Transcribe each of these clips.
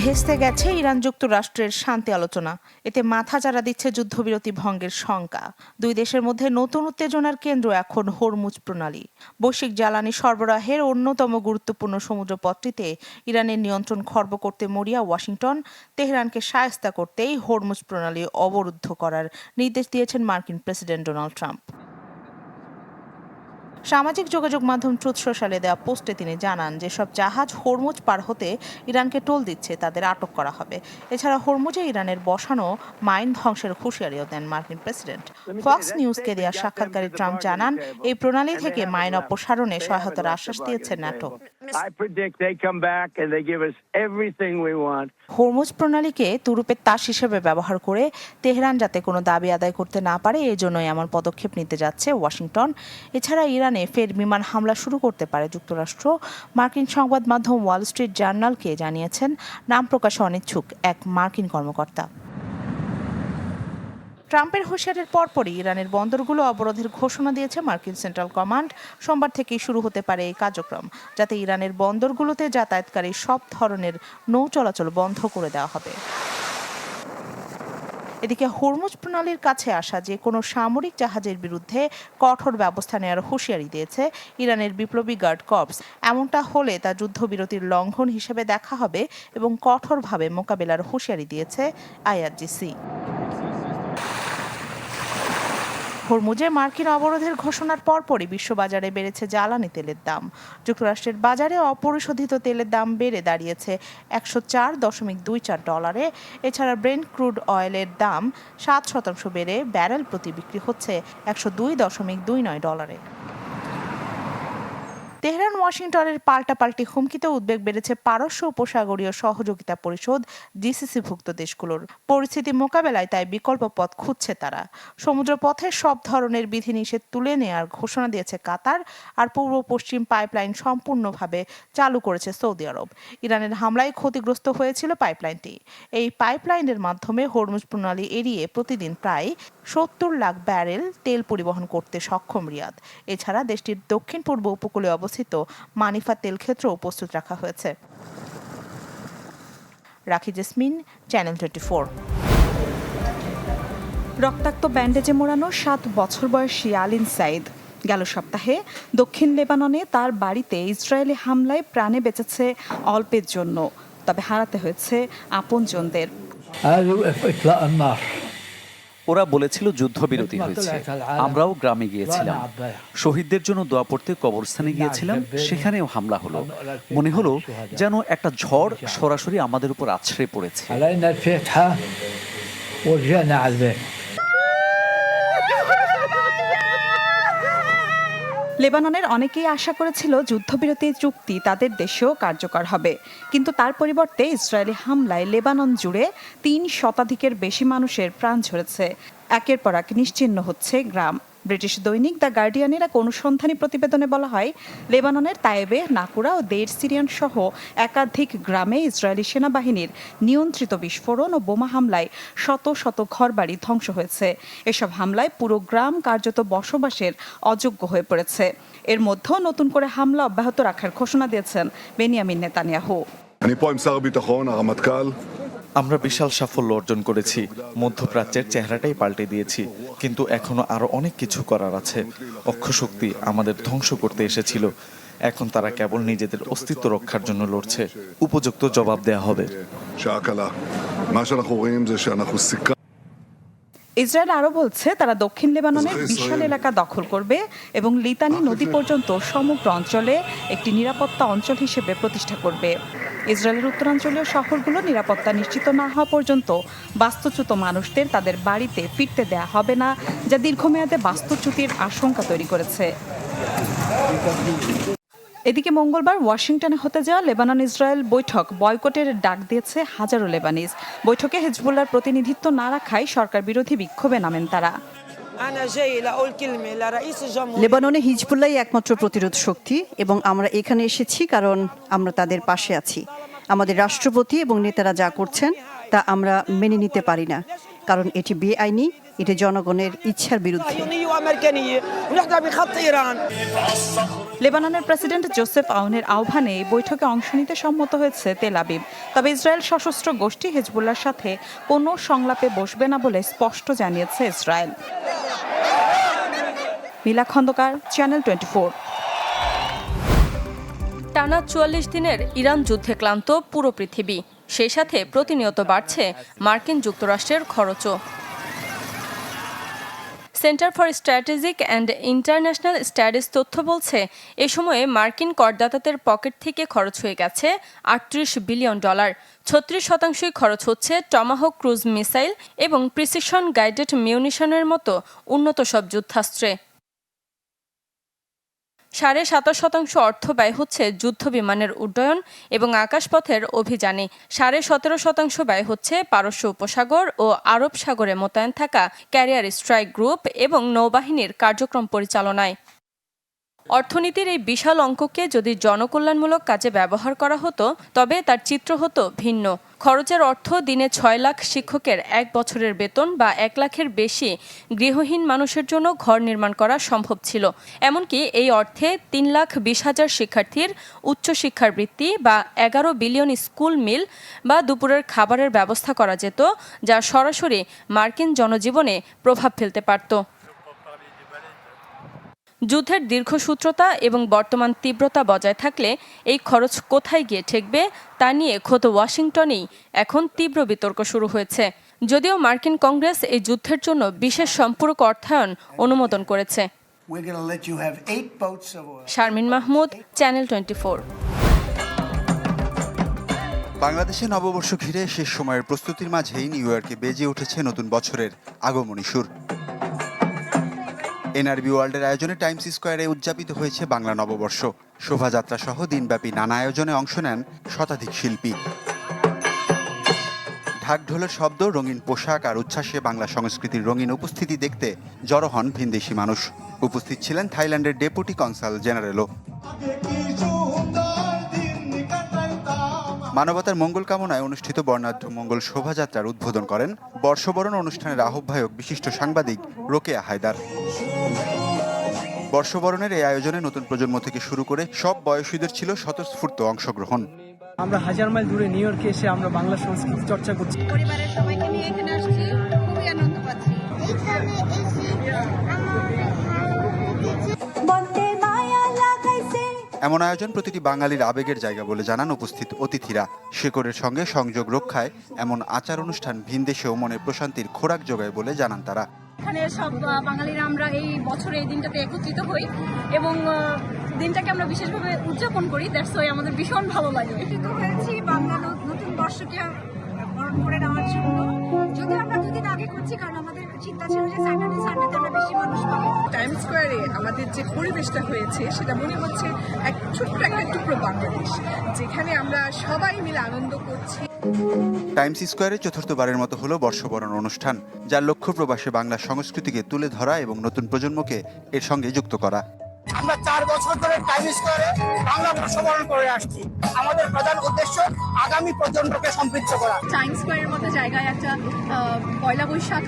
ভেস্তে গেছে ইরান যুক্তরাষ্ট্রের শান্তি আলোচনা। এতে মাথাচাড়া দিচ্ছে যুদ্ধবিরতি ভঙ্গের শঙ্কা। দুই দেশের মধ্যে নতুন উত্তেজনার কেন্দ্র এখন হরমুজ প্রণালী। বৈশ্বিক জ্বালানি সরবরাহের অন্যতম গুরুত্বপূর্ণ সমুদ্রপথটিতে ইরানের নিয়ন্ত্রণ খর্ব করতে মরিয়া ওয়াশিংটন তেহরানকে শায়েস্তা করতেই হরমুজ প্রণালী অবরুদ্ধ করার নির্দেশ দিয়েছেন মার্কিন প্রেসিডেন্ট ডোনাল্ড ট্রাম্প। সামাজিক যোগাযোগ মাধ্যম ট্রুথ সোশ্যালে দেওয়া পোস্টে তিনি জানান, যেসব জাহাজ হরমুজ পার হতে ইরানকে টোল দিচ্ছে তাদের আটক করা হবে। এছাড়া হরমুজে ইরানের বসানো মাইন ধ্বংসের হুঁশিয়ারিও দেন মার্কিন প্রেসিডেন্ট। ফক্স নিউজকে দেওয়া সাক্ষাৎকারে ট্রাম্প জানান, এই প্রণালী থেকে মাইন অপসারণে সহায়তার আশ্বাস দিয়েছে ন্যাটো। হরমুজ প্রণালীকে তুরুপের তাস হিসেবে ব্যবহার করে তেহরান যাতে কোনো দাবি আদায় করতে না পারে, এজন্যই এমন পদক্ষেপ নিতে যাচ্ছে ওয়াশিংটন। এছাড়া ইরানে ফের বিমান হামলা শুরু করতে পারে যুক্তরাষ্ট্র। মার্কিন সংবাদ মাধ্যম ওয়াল স্ট্রিট জার্নালকে জানিয়েছেন নাম প্রকাশে অনিচ্ছুক এক মার্কিন কর্মকর্তা। ট্রাম্পের হুঁশিয়ারির পরপরই ইরানের বন্দরগুলো অবরোধের ঘোষণা দিয়েছে মার্কিন সেন্ট্রাল কমান্ড। সোমবার থেকেই শুরু হতে পারে এই কার্যক্রম, যাতে ইরানের বন্দরগুলোতে যাতায়াতকারী সব ধরনের নৌ চলাচল বন্ধ করে দেওয়া হবে। এদিকে হরমুজ প্রণালীর কাছে আসা যে কোনো সামরিক জাহাজের বিরুদ্ধে কঠোর ব্যবস্থা নেওয়ার হুঁশিয়ারি দিয়েছে ইরানের বিপ্লবী গার্ড কর্পস। এমনটা হলে তা যুদ্ধবিরতির লঙ্ঘন হিসেবে দেখা হবে এবং কঠোরভাবে মোকাবেলার হুঁশিয়ারি দিয়েছে আইআরজিসি। হরমুজে মার্কিন অবরোধের ঘোষণার পরপরই বিশ্ববাজারে বেড়েছে জ্বালানি তেলের দাম। যুক্তরাষ্ট্রের বাজারে অপরিশোধিত তেলের দাম বেড়ে দাঁড়িয়েছে $104.24। এছাড়া ব্রেন্ট ক্রুড অয়েলের দাম 7% বেড়ে ব্যারেল প্রতি বিক্রি হচ্ছে $102.29। তেহরান ওয়াশিংটনের পাল্টাপাল্টি হুমকিতে উদ্বেগ বেড়েছে পারস্য উপসাগরীয় সহযোগিতা পরিষদ জিসিসিভুক্ত দেশগুলোর। পরিস্থিতি মোকাবেলায় তাই বিকল্প পথ খুঁজছে তারা। সমুদ্রপথে সব ধরনের বিধিনিষেধ তুলে নেওয়ার ঘোষণা দিয়েছে কাতার, আর পূর্ব পশ্চিম পাইপলাইন সম্পূর্ণভাবে চালু করেছে সৌদি আরব। ইরানের হামলায় ক্ষতিগ্রস্ত হয়েছিল পাইপলাইনটি। এই পাইপলাইনের মাধ্যমে হরমুজ প্রণালী এড়িয়ে প্রতিদিন প্রায় 70 লাখ ব্যারেল তেল পরিবহন করতে সক্ষম রিয়াদ। এছাড়া দেশটির দক্ষিণ পূর্ব উপকূলে অবস্থিত মানিফা তেল ক্ষেত্র প্রস্তুত রাখা হয়েছে। রাখি জেসমিন, চ্যানেল 24। রক্তাক্ত ব্যান্ডেজে মোড়ানো 7 বছর বয়সী আলিন সাইদ গেল সপ্তাহে দক্ষিণ লেবাননে তার বাড়িতে ইসরায়েলি হামলায় প্রাণে বেঁচেছে অল্পের জন্য, তবে হারাতে হয়েছে আপনজনদের। ওরা বলেছিল যুদ্ধবিরতি হয়েছে। আমরাও গ্রামে গিয়েছিলাম, শহীদদের জন্য দোয়া পড়তে কবরস্থানে গিয়েছিলাম। সেখানেও হামলা হলো। মনে হলো যেন একটা ঝড় সরাসরি আমাদের উপর আছড়ে পড়েছে। লেবাননের অনেকেই আশা করেছিল যুদ্ধবিরতির চুক্তি তাদের দেশেও কার্যকর হবে, কিন্তু তার পরিবর্তে ইসরায়েলি হামলায় লেবানন জুড়ে 3 শতাধিকের বেশি মানুষের প্রাণ ঝরেছে। একের পর এক নিশ্চিহ্ন হচ্ছে গ্রাম। ব্রিটিশ দৈনিক দ্য গার্ডিয়ানের এক অনুসন্ধানী প্রতিবেদনে বলা হয়, লেবাননের তায়েবে, নাকুরা ও দেড় সিরিয়ান সহ একাধিক গ্রামে ইসরায়েলি সেনাবাহিনীর নিয়ন্ত্রিত বিস্ফোরণ ও বোমা হামলায় শত শত ঘরবাড়ি ধ্বংস হয়েছে। এসব হামলায় পুরো গ্রাম কার্যত বসবাসের অযোগ্য হয়ে পড়েছে। এর মধ্যেও নতুন করে হামলা অব্যাহত রাখার ঘোষণা দিয়েছেন বেনিয়ামিন নেতানিয়াহু। আমরা বিশাল সাফল্য অর্জন করেছি। মধ্যপ্রাচ্যের চেহারাটাই পাল্টে দিয়েছি, কিন্তু এখনো আরো অনেক কিছু করার আছে। অক্ষশক্তি আমাদের ধ্বংস করতে এসেছিল, এখন তারা কেবল নিজেদের অস্তিত্ব রক্ষার জন্য লড়ছে। উপযুক্ত জবাব দেয়া হবে। ইসরায়েল আরও বলছে তারা দক্ষিণ লেবাননের বিশাল এলাকা দখল করবে এবং লিতানি নদী পর্যন্ত সমগ্র অঞ্চলে একটি নিরাপত্তা অঞ্চল হিসেবে প্রতিষ্ঠা করবে। ইসরায়েলের উত্তরাঞ্চলীয় শহরগুলো নিরাপত্তা নিশ্চিত না হওয়া পর্যন্ত বাস্তুচ্যুত মানুষদের তাদের বাড়িতে ফিরতে দেয়া হবে না, যা দীর্ঘমেয়াদে বাস্তুচ্যুতির আশঙ্কা তৈরি করেছে। এদিকে মঙ্গলবার ওয়াশিংটনে হতে যাওয়া লেবানন ইসরায়েল বৈঠক বয়কটের ডাক দিয়েছে হাজারো লেবানিজ। বৈঠকে হিজবুল্লাহর প্রতিনিধিত্ব না রাখায় সরকার বিরোধী বিক্ষোভে নামেন তারা। লেবাননে হিজবুল্লাহই একমাত্র প্রতিরোধ শক্তি এবং আমরা এখানে এসেছি কারণ আমরা তাদের পাশে আছি। আমাদের রাষ্ট্রপতি এবং নেতারা যা করছেন তা আমরা মেনে নিতে পারি না, কারণ এটি বেআইনি, এটি জনগণের ইচ্ছার বিরুদ্ধে। লেবাননের প্রেসিডেন্ট জোসেফ আউনের আহ্বানে এই বৈঠকে অংশ নিতে সম্মত হয়েছে তেল আবিব। তবে ইসরায়েল সশস্ত্র গোষ্ঠী হিজবুল্লাহর সাথে কোনো সংলাপে বসবে না বলে স্পষ্ট জানিয়েছে ইসরায়েল। মিলা খন্দকার, চ্যানেল 24। টানা ৪৪ দিনের ইরান যুদ্ধে ক্লান্ত পুরো পৃথিবী, সেই সাথে প্রতিনিয়ত বাড়ছে মার্কিন যুক্তরাষ্ট্রের খরচও। Centre for strategic and international studies তথ্য বলছে, এ সময়ে মার্কিন করদাতাদের পকেট থেকে খরচ হয়ে গেছে $৩৮ বিলিয়ন। ৩৬% খরচ হচ্ছে টমাহক ক্রুজ মিসাইল এবং প্রিসিশন গাইডেড মিউনিশনের মতো উন্নত সব যুদ্ধাস্ত্রে। ২৭.৫% অর্থ ব্যয় হচ্ছে যুদ্ধ বিমানের উড্ডয়ন এবং আকাশপথের অভিযানে। ১৭.৫% ব্যয় হচ্ছে পারস্য উপসাগর ও আরব সাগরে মোতায়েন থাকা ক্যারিয়ার স্ট্রাইক গ্রুপ এবং নৌবাহিনীর কার্যক্রম পরিচালনায়। অর্থনীতির এই বিশাল অঙ্ককে যদি জনকল্যাণমূলক কাজে ব্যবহার করা হতো, তবে তার চিত্র হতো ভিন্ন। খরচের অর্থ দিনে ৬ লাখ শিক্ষকের ১ বছরের বেতন বা ১ লাখের বেশি গৃহহীন মানুষের জন্য ঘর নির্মাণ করা সম্ভব ছিল। এমনকি এই অর্থে ৩,২০,০০০ শিক্ষার্থীর উচ্চশিক্ষার বৃত্তি বা ১১ বিলিয়ন স্কুল মিল বা দুপুরের খাবারের ব্যবস্থা করা যেত, যা সরাসরি মার্কিন জনজীবনে প্রভাব ফেলতে পারত। যুদ্ধের দীর্ঘসূত্রতা এবং বর্তমান তীব্রতা বজায় থাকলে এই খরচ কোথায় গিয়ে ঠেকবে তা নিয়ে খোদ ওয়াশিংটনেই এখন তীব্র বিতর্ক শুরু হয়েছে। যদিও মার্কিন কংগ্রেস এই যুদ্ধের জন্য বিশেষ সম্পূরক অর্থায়ন অনুমোদন করেছে। শারমিন মাহমুদ, চ্যানেল 24। বাংলাদেশে নববর্ষ ঘিরে শেষ সময়ের প্রস্তুতির মাঝেই নিউ ইয়র্কে বেজে উঠেছে নতুন বছরের আগমনী সুর। এনআরবি ওয়ার্ল্ডের আয়োজনে টাইমস স্কয়ারে উদযাপিত হয়েছে বাংলা নববর্ষ। শোভাযাত্রা সহ দিনব্যাপী নানা আয়োজনে অংশ নেন শতাধিক শিল্পী। ঢাকঢোলের শব্দ, রঙিন পোশাক আর উচ্ছ্বাসে বাংলা সংস্কৃতির রঙিন উপস্থিতি দেখতে জড়ো হন ভিনদেশি মানুষ। উপস্থিত ছিলেন থাইল্যান্ডের ডেপুটি কনসাল জেনারেলও। মানবতার মঙ্গল কামনায় অনুষ্ঠিত বর্ণাঢ্য মঙ্গল শোভাযাত্রার উদ্বোধন করেন বর্ষবরণ অনুষ্ঠানের আহ্বায়ক বিশিষ্ট সাংবাদিক রোকেয়া হায়দার। বর্ষবরণের এই আয়োজনে নতুন প্রজন্ম থেকে শুরু করে সব বয়সীদের ছিল স্বতঃস্ফূর্ত অংশগ্রহণ। আমরা হাজার মাইল দূরে নিউ ইয়র্কে এসে আমরা বাংলা সংস্কৃতি চর্চা করছি। পরিবারের সবাইকে নিয়ে এখানে আসছি, খুবই আনন্দ পাচ্ছি। এমন আয়োজন প্রতিটি বাঙালির আবেগের জায়গা বলে জানান উপস্থিত অতিথিরা। শেকড়ের সঙ্গে সংযোগ রক্ষায় এমন আচার অনুষ্ঠান ভিনদেশেও মনে প্রশান্তির খোরাক যোগায় বলে জানান তারা। এখানে সব বাঙালিরা আমরা এই বছরে এই দিনটাতে একত্রিত হই এবং দিনটাকে আমরা বিশেষভাবে উদযাপন করি। দ্যাটস ওয়াই আমাদের ভীষণ ভালো লাগে। একত্রিত হয়েছি বাংলা নতুন বর্ষকে বরণ করে নেওয়ার জন্য। যদি আমরা দুদিন আগে করছি, কারণ আমাদের চিন্তা ছিল যে স্যাটারডে সানডেতে আমরা বেশি মানুষ পাবো। টাইমস স্কয়ারে আমাদের যে পরিবেশটা হয়েছে সেটা মনে হচ্ছে এক ছোট্ট একটা টুকরো বাংলাদেশ, যেখানে আমরা সবাই মিলে আনন্দ করছি। টাইমস স্কয়ারে চতুর্থবারের মতো হলো বর্ষবরণ অনুষ্ঠান, যার লক্ষ্য প্রবাসী বাংলা সংস্কৃতিকে তুলে ধরা এবং নতুন প্রজন্মকে এর সঙ্গে যুক্ত করা। আমরা 4 বছর ধরে টাইমস স্কয়ারে বাংলা বর্ষবরণ করে আসছি। আমাদের প্রধান উদ্দেশ্য আগামী প্রজন্মকে সমৃদ্ধ করা। টাইমস স্কয়ারের মতো জায়গায় একটা পয়লা বৈশাখ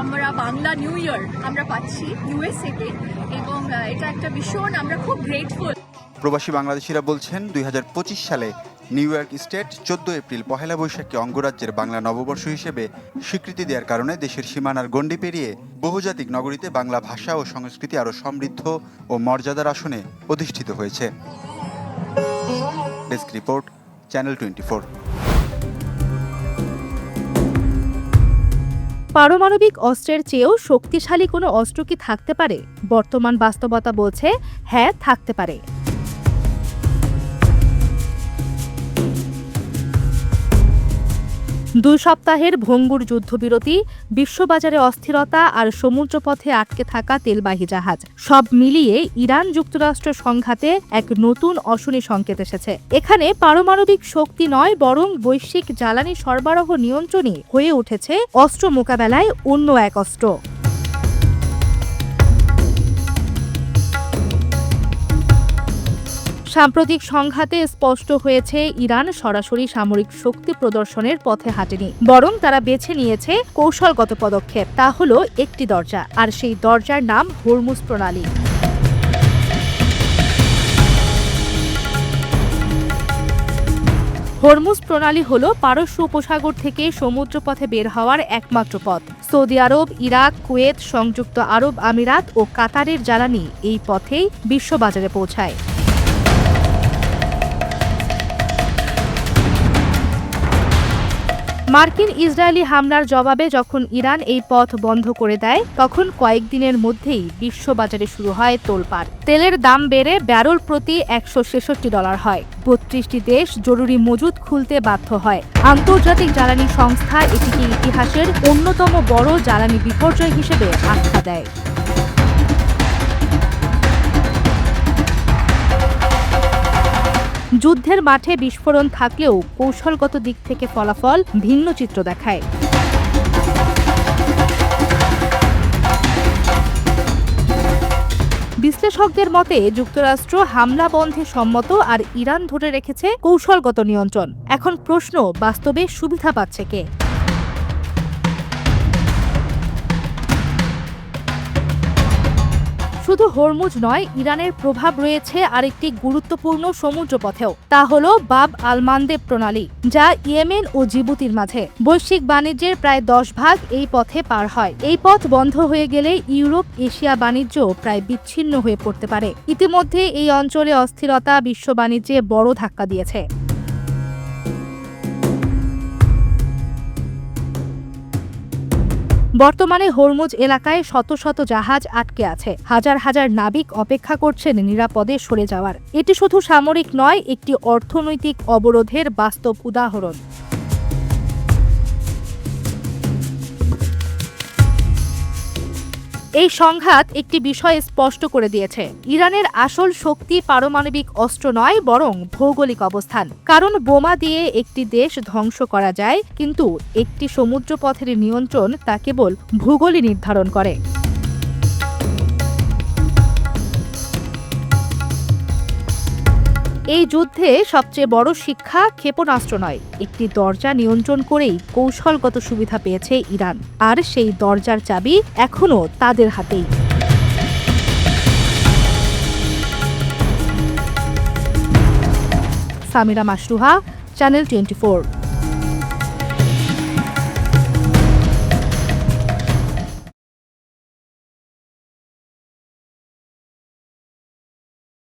আমরা বাংলা নিউ ইয়ার আমরা পাচ্ছি ইউএসএ তে, এবং এটা একটা ভীষণ আমরা খুব গ্রেটফুল। প্রবাসী বাংলাদেশিরা বলছেন 2025 সালে নিউ ইয়র্ক স্টেট 14 এপ্রিল পহেলা বৈশাখকে অঙ্গরাজ্যের বাংলা নববর্ষ হিসেবে স্বীকৃতি দেওয়ার কারণে দেশের সীমানার গণ্ডি পেরিয়ে বহুজাতিক নগরীতে বাংলা ভাষা ও সংস্কৃতি আরও সমৃদ্ধ ও মর্যাদার আসনে অধিষ্ঠিত হয়েছে। Desk report, channel 24। পারমাণবিক অস্ত্রের চেয়েও শক্তিশালী কোনো অস্ত্র কি থাকতে পারে? বর্তমান বাস্তবতা বলছে হ্যাঁ, থাকতে পারে। 2 সপ্তাহের ভঙ্গুর যুদ্ধবিরতি, বিশ্ববাজারে অস্থিরতা আর সমুদ্রপথে আটকে থাকা তেলবাহী জাহাজ, সব মিলিয়ে ইরান যুক্তরাষ্ট্র সংঘাতে এক নতুন অশনি সংকেত এসেছে। এখানে পারমাণবিক শক্তি নয়, বরং বৈশ্বিক জ্বালানি সরবরাহ নিয়ন্ত্রণই হয়ে উঠেছে অস্ত্র মোকাবেলায় অন্য এক অস্ত্র। সাম্প্রতিক সংঘাতে স্পষ্ট হয়েছে ইরান সরাসরি সামরিক শক্তি প্রদর্শনের পথে হাঁটেনি, বরং তারা বেছে নিয়েছে কৌশলগত পদক্ষেপ। তা হলো একটি দরজা, আর সেই দরজার নাম হরমুজ প্রণালী। হরমুজ প্রণালী হল পারস্য উপসাগর থেকে সমুদ্রপথে বের হওয়ার একমাত্র পথ। সৌদি আরব, ইরাক, কুয়েত, সংযুক্ত আরব আমিরাত ও কাতারের জ্বালানি এই পথেই বিশ্ববাজারে পৌঁছায়। মার্কিন ইসরায়েলি হামলার জবাবে যখন ইরান এই পথ বন্ধ করে দেয়, তখন কয়েকদিনের মধ্যেই বিশ্ববাজারে শুরু হয় তোলপাড়। তেলের দাম বেড়ে ব্যারেল প্রতি $166 হয়। 32টি দেশ জরুরি মজুদ খুলতে বাধ্য হয়। আন্তর্জাতিক জ্বালানি সংস্থা এটিকে ইতিহাসের অন্যতম বড় জ্বালানি বিপর্যয় হিসেবে আখ্যা দেয়। যুদ্ধের মাঠে বিস্ফোরণ থাকলেও কৌশলগত দিক থেকে ফলাফল ভিন্ন চিত্র দেখায়। বিশ্লেষকদের মতে যুক্তরাষ্ট্র হামলা বন্ধে সম্মত, আর ইরান ধরে রেখেছে কৌশলগত নিয়ন্ত্রণ। এখন প্রশ্ন, বাস্তবে সুবিধা পাচ্ছে কে? শুধু হরমুজ নয়, ইরানের প্রভাব রয়েছে আরেকটি গুরুত্বপূর্ণ সমুদ্রপথেও। তা হলো বাব আল মানদেব প্রণালী, যা ইয়েমেন ও জিবুতির মাঝে। বৈশ্বিক বাণিজ্যের প্রায় 10% এই পথে পার হয়। এই পথ বন্ধ হয়ে গেলে ইউরোপ এশিয়া বাণিজ্য প্রায় বিচ্ছিন্ন হয়ে পড়তে পারে। ইতিমধ্যে এই অঞ্চলে অস্থিরতা বিশ্ব বাণিজ্যে বড় ধাক্কা দিয়েছে। বর্তমানে হরমুজ এলাকায় শত শত জাহাজ আটকে আছে। হাজার হাজার নাবিক অপেক্ষা করছেন নিরাপদে সরে যাওয়ার। এটি শুধু সামরিক নয়, একটি অর্থনৈতিক অবরোধের বাস্তব উদাহরণ। এই সংঘাত একটি বিষয় স্পষ্ট করে দিয়েছে, ইরানের আসল শক্তি পারমাণবিক অস্ত্র নয়, বরং ভৌগোলিক অবস্থান। কারণ বোমা দিয়ে একটি দেশ ধ্বংস করা যায়, কিন্তু একটি সমুদ্রপথের নিয়ন্ত্রণ তা কেবল ভূগোলই নির্ধারণ করে। এই যুদ্ধে সবচেয়ে বড় শিক্ষা ক্ষেপণাস্ত্র নয়, একটি দরজা নিয়ন্ত্রণ করেই কৌশলগত সুবিধা পেয়েছে ইরান, আর সেই দরজার চাবি এখনো তাদের হাতেই। সামিরা মাশরুহা, চ্যানেল 24।